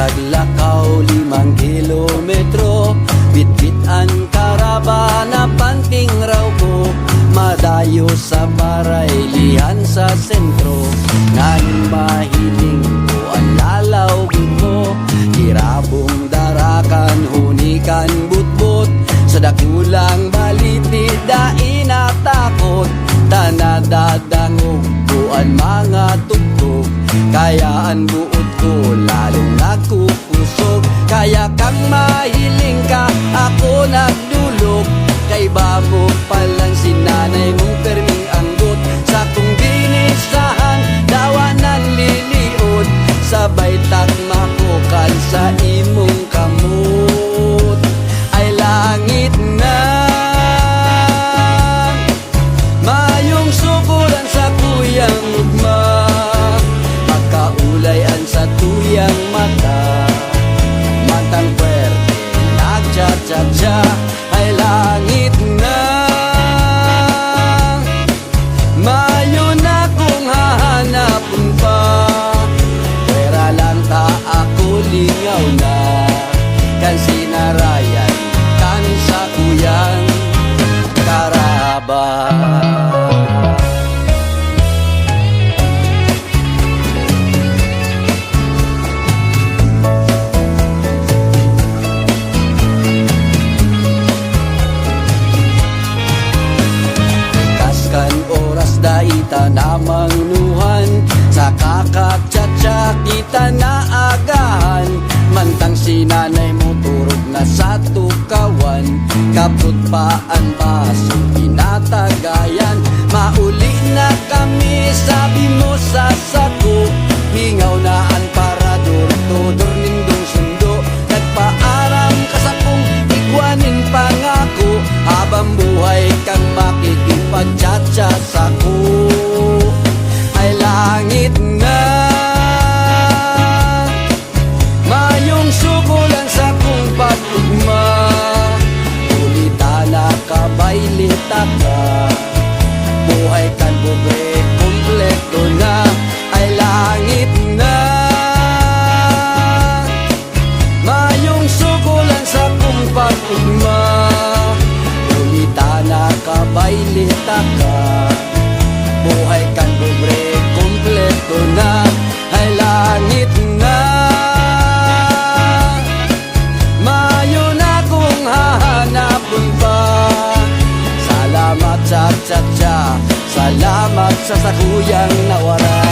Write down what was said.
Naglakaw 5 kilometro, bitbit ang karavana, panting raw ko. Madayo sa Parailihan sa sentro, ngan mahiling ko ang lalaw mo. Kirabong darakan, hunikan butbot, sa dakulang baliti dai natakot. Tanadadangog ko ang mga tugtog, kayaan buot ko lalong nagkukusog. Kaya kang mahiling ka, ako nagdulog, kay babo palang sinanay mong perming anggot. Sa kong binisahan, dawanan liliod, sabay takmakukan sa imong kamot. Ay langit na mayong sukuran sa kuyang ugma, makaulayan sa tuyang mata. Mantang pwerte nagcha-cha-cha, ay langit na mayo na kung hahanapon pa. Pwera lang ta ako lingaw na, kan sinarayan kan sa kuyang karaba. Oras daita namang nuhan, sa kakatsa-tsa kita naagahan. Mantang sinanay mo turog na sa tukawan, kaput pa ang baso pinatagayan. Mauli na kami, sabi mo sa sako, hingaw na ang parador, tudor nindong sundo. Nagpaaram ka sa kong igwanin pangako, habang buhay kang makikipagtsatsa sako. Ay langit na mayong sukulan sa kong pagtugma, ulitan na kabaylita ka. Buhay kan pobre, kompleto na. Ay langit na mayong sukulan sa kong pagtugma, ulitan na kabaylita ka. Buhay kan pobre, kompleto na. Ay langit na mayo na kung hahanapon pa. Salamat sa tsa-tsa, salamat sa sakuyang nawara.